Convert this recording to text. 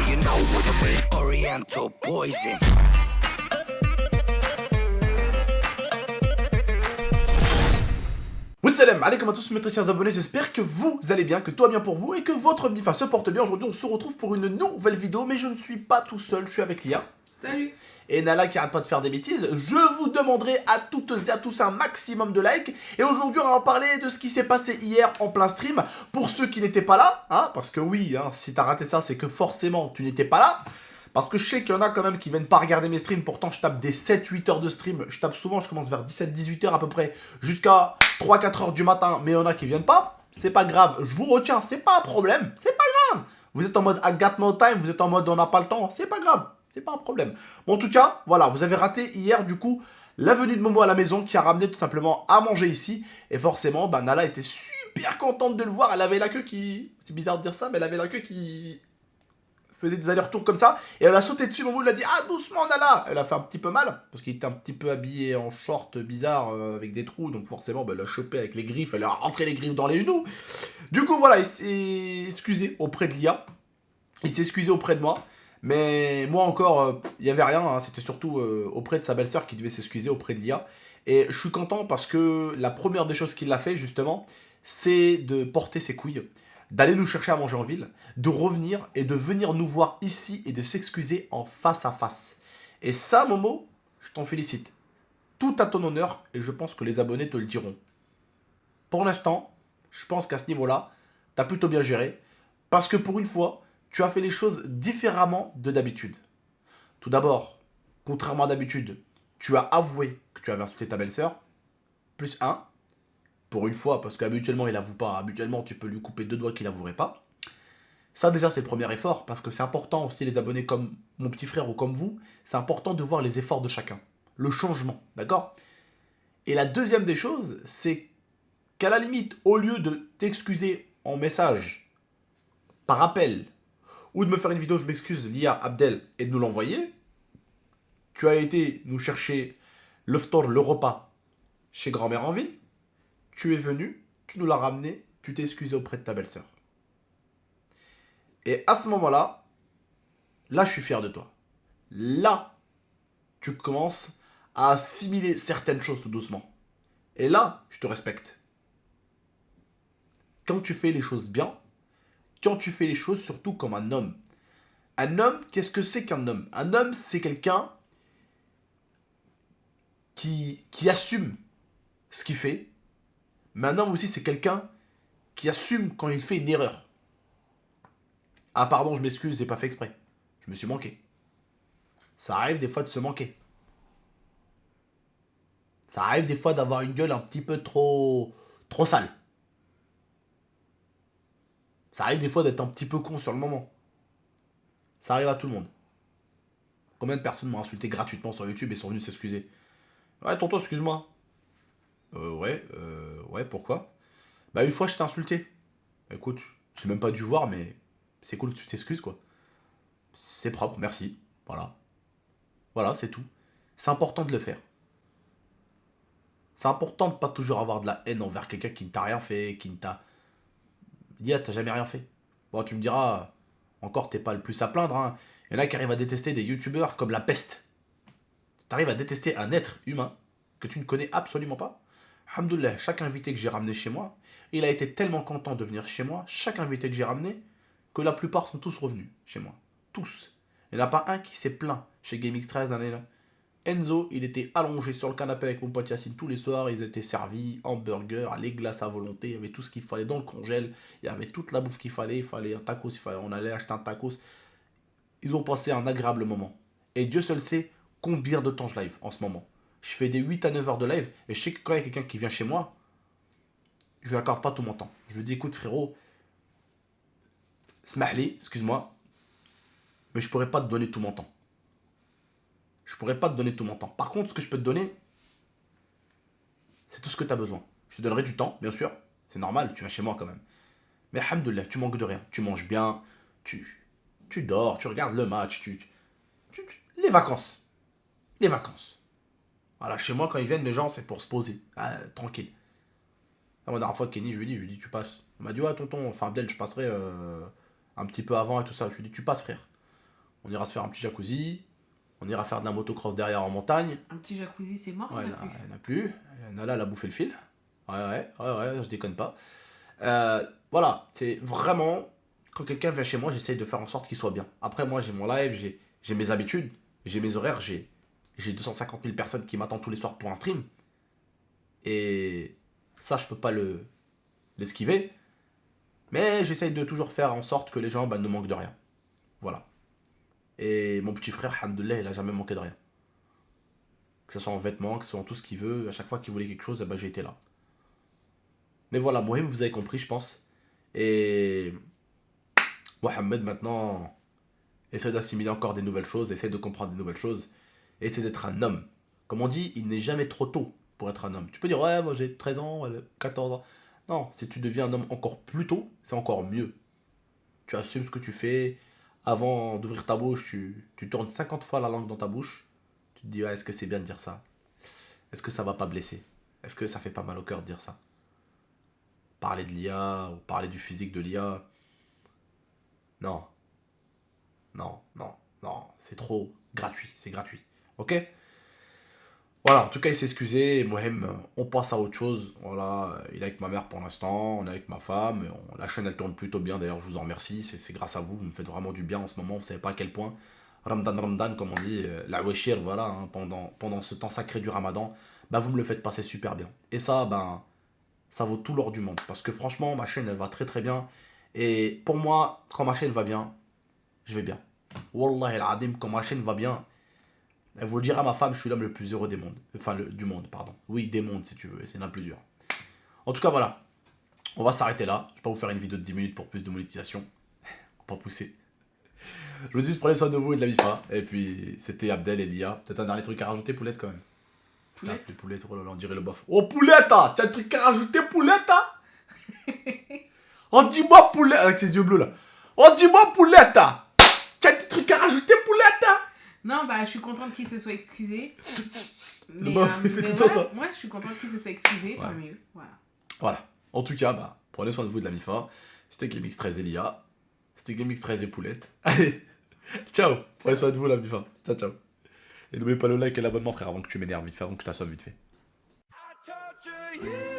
you know what I mean. Oriental poison. Wassalam alaikum à tous mes très chers abonnés, j'espère que vous allez bien, que tout va bien pour vous et que votre bifa se porte bien. Aujourd'hui on se retrouve pour une nouvelle vidéo, mais je ne suis pas tout seul, je suis avec Lia. Salut. Et Nala qui arrête pas de faire des bêtises. Je vous demanderai à toutes et à tous un maximum de likes. Et aujourd'hui on va parler de ce qui s'est passé hier en plein stream. Pour ceux qui n'étaient pas là, hein, parce que oui, hein, si t'as raté ça c'est que forcément tu n'étais pas là. Parce que je sais qu'il y en a quand même qui viennent pas regarder mes streams. Pourtant je tape des 7-8 heures de stream. Je tape souvent, je commence vers 17-18 heures à peu près. Jusqu'à 3-4 heures du matin. Mais il y en a qui viennent pas. C'est pas grave, je vous retiens, c'est pas un problème. C'est pas grave. Vous êtes en mode I got no time, vous êtes en mode on n'a pas le temps. C'est pas grave, c'est pas un problème. Bon en tout cas, voilà, vous avez raté hier du coup la venue de Momo à la maison qui a ramené tout simplement à manger ici. Et forcément, bah, Nala était super contente de le voir. Elle avait la queue qui... C'est bizarre de dire ça, mais elle avait la queue qui... faisait des allers-retours comme ça, et elle a sauté dessus, Momo lui a dit « Ah, doucement, Nala !» Elle a fait un petit peu mal, parce qu'il était un petit peu habillé en short bizarre, avec des trous, donc forcément, bah, elle l'a chopé avec les griffes, elle a rentré les griffes dans les genoux. Du coup, voilà, il s'est excusé auprès de Lia, il s'est excusé auprès de moi, mais moi encore, il n'y avait rien, hein, c'était surtout auprès de sa belle-sœur qui devait s'excuser auprès de Lia, et je suis content parce que la première des choses qu'il a fait, justement, c'est de porter ses couilles, d'aller nous chercher à manger en ville, de revenir et de venir nous voir ici et de s'excuser en face à face. Et ça, Momo, je t'en félicite. Tout à ton honneur et je pense que les abonnés te le diront. Pour l'instant, je pense qu'à ce niveau-là, t'as plutôt bien géré parce que pour une fois, tu as fait les choses différemment de d'habitude. Tout d'abord, contrairement à d'habitude, tu as avoué que tu avais insulté ta belle-sœur, plus 1. Pour une fois, parce qu'habituellement il avoue pas, habituellement tu peux lui couper 2 doigts qu'il avouerait pas. Ça déjà c'est le premier effort, parce que c'est important aussi les abonnés comme mon petit frère ou comme vous, c'est important de voir les efforts de chacun, le changement, d'accord? Et la deuxième des choses, c'est qu'à la limite, au lieu de t'excuser en message, par appel, ou de me faire une vidéo je m'excuse, Lia, Abdel, et de nous l'envoyer, tu as été nous chercher le ftor, le repas, chez grand-mère en ville. Tu es venu, tu nous l'as ramené, tu t'es excusé auprès de ta belle-sœur. Et à ce moment-là, là je suis fier de toi. Là, tu commences à assimiler certaines choses tout doucement. Et là, je te respecte. Quand tu fais les choses bien, quand tu fais les choses surtout comme un homme. Un homme, qu'est-ce que c'est qu'un homme? Un homme, c'est quelqu'un qui assume ce qu'il fait. Mais un homme aussi, c'est quelqu'un qui assume quand il fait une erreur. Ah pardon, je m'excuse, j'ai pas fait exprès. Je me suis manqué. Ça arrive des fois de se manquer. Ça arrive des fois d'avoir une gueule un petit peu trop sale. Ça arrive des fois d'être un petit peu con sur le moment. Ça arrive à tout le monde. Combien de personnes m'ont insulté gratuitement sur YouTube et sont venues s'excuser? Ouais, tonton, excuse-moi. Ouais, pourquoi? Bah, une fois, je t'ai insulté. Écoute, j'ai même pas dû voir, mais c'est cool que tu t'excuses, quoi. C'est propre, merci. Voilà. Voilà, c'est tout. C'est important de le faire. C'est important de pas toujours avoir de la haine envers quelqu'un qui ne t'a rien fait, qui ne t'a... Lia, t'as jamais rien fait. Bon, tu me diras, encore, t'es pas le plus à plaindre, hein. Il y en a qui arrivent à détester des youtubeurs comme la peste. T'arrives à détester un être humain que tu ne connais absolument pas. Alhamdoulilah, chaque invité que j'ai ramené chez moi, il a été tellement content de venir chez moi, chaque invité que j'ai ramené, que la plupart sont tous revenus chez moi. Tous. Il n'y en a pas un qui s'est plaint chez GameX13 l'année là. Enzo, il était allongé sur le canapé avec mon pote Yacine tous les soirs, ils étaient servis, hamburgers, les glaces à volonté, il y avait tout ce qu'il fallait dans le congèle, il y avait toute la bouffe qu'il fallait, il fallait un tacos, on allait acheter un tacos. Ils ont passé un agréable moment. Et Dieu seul sait combien de temps je live en ce moment. Je fais des 8 à 9 heures de live, et je sais que quand il y a quelqu'un qui vient chez moi, je lui accorde pas tout mon temps. Je lui dis, écoute frérot, smahli, excuse-moi, mais je pourrais pas te donner tout mon temps. Je pourrais pas te donner tout mon temps. Par contre, ce que je peux te donner, c'est tout ce que tu as besoin. Je te donnerai du temps, bien sûr. C'est normal, tu viens chez moi quand même. Mais alhamdoulilah, tu manques de rien. Tu manges bien, tu dors, tu regardes le match, les vacances. Les vacances. Voilà, chez moi, quand ils viennent, les gens, c'est pour se poser. Ah, tranquille. La dernière fois, Kenny, je lui ai dit, tu passes. Il m'a dit, ouais, tonton, enfin, Abdel, je passerai un petit peu avant et tout ça. Je lui ai dit, tu passes, frère. On ira se faire un petit jacuzzi. On ira faire de la motocross derrière en montagne. Un petit jacuzzi, c'est mort. Ouais, il y il en a plus. n'y en a plus. Nala, elle a bouffé le fil. Ouais, je déconne pas. Voilà, c'est vraiment... Quand quelqu'un vient chez moi, j'essaye de faire en sorte qu'il soit bien. Après, moi, j'ai mon live, j'ai mes habitudes, j'ai mes horaires, j'ai 250 000 personnes qui m'attendent tous les soirs pour un stream. Et ça, je peux pas l'esquiver. Mais j'essaye de toujours faire en sorte que les gens ne manquent de rien. Voilà. Et mon petit frère, alhamdoulilah, il a jamais manqué de rien. Que ce soit en vêtements, que ce soit en tout ce qu'il veut. À chaque fois qu'il voulait quelque chose, j'ai été là. Mais voilà, Mohim, vous avez compris, je pense. Et Mohamed, maintenant, essaie d'assimiler encore des nouvelles choses, essaie de comprendre des nouvelles choses, essaie d'être un homme. Comme on dit, il n'est jamais trop tôt pour être un homme. Tu peux dire, ouais, moi j'ai 13 ans, 14 ans. Non, si tu deviens un homme encore plus tôt, c'est encore mieux. Tu assumes ce que tu fais. Avant d'ouvrir ta bouche, tu tournes 50 fois la langue dans ta bouche. Tu te dis, ouais, est-ce que c'est bien de dire ça? Est-ce que ça va pas blesser? Est-ce que ça fait pas mal au cœur de dire ça? Parler de l'IA ou parler du physique de l'IA. Non. Non. C'est trop gratuit. C'est gratuit. Ok? Voilà, en tout cas, il s'est excusé. Mohem, on passe à autre chose. Voilà, il est avec ma mère pour l'instant. On est avec ma femme. La chaîne, elle tourne plutôt bien. D'ailleurs, je vous en remercie. C'est grâce à vous. Vous me faites vraiment du bien en ce moment. Vous savez pas à quel point. Ramadan, comme on dit. La weshir, voilà. Hein, pendant ce temps sacré du Ramadan. Bah, vous me le faites passer super bien. Et ça, ben, ça vaut tout l'or du monde. Parce que franchement, ma chaîne, elle va très très bien. Et pour moi, quand ma chaîne va bien, je vais bien. Wallah al-Adim, quand ma chaîne va bien, elle vous le dira à ma femme, je suis l'homme le plus heureux des mondes. Enfin, du monde, pardon. Oui, des mondes si tu veux, c'est l'un plusieurs. En tout cas, voilà. On va s'arrêter là. Je vais pas vous faire une vidéo de 10 minutes pour plus de monétisation. On va pas pousser. Je vous dis, prenez soin de vous et de la MIFA. Et puis, c'était Abdel et Lia. Peut-être un dernier truc à rajouter, Poulette, quand même. Putain, Poulette. Poulette, oh là là, on dirait le bof. Oh, Poulette, hein, t'as un truc à rajouter, Poulette, hein? Oh, dis-moi, Poulette, avec ses yeux bleus, là. Oh, dis-moi, Poulette, hein. T'as des trucs à rajouter, Poulette, hein? Non, bah, je suis contente qu'il se soit excusé. Mais, Bah, mais tout voilà, ça. moi, je suis contente qu'il se soit excusé, tant mieux. Voilà. Voilà. En tout cas, bah, prenez soin de vous et de la MIFA. C'était GameX13 et Lia. C'était GameX13 et Poulette. Allez, ciao. Prenez soin de vous, la MIFA. Ciao, ciao. Et n'oubliez pas le like et l'abonnement, frère, avant que tu m'énerves vite fait, avant que je t'assomme vite fait. I torture you.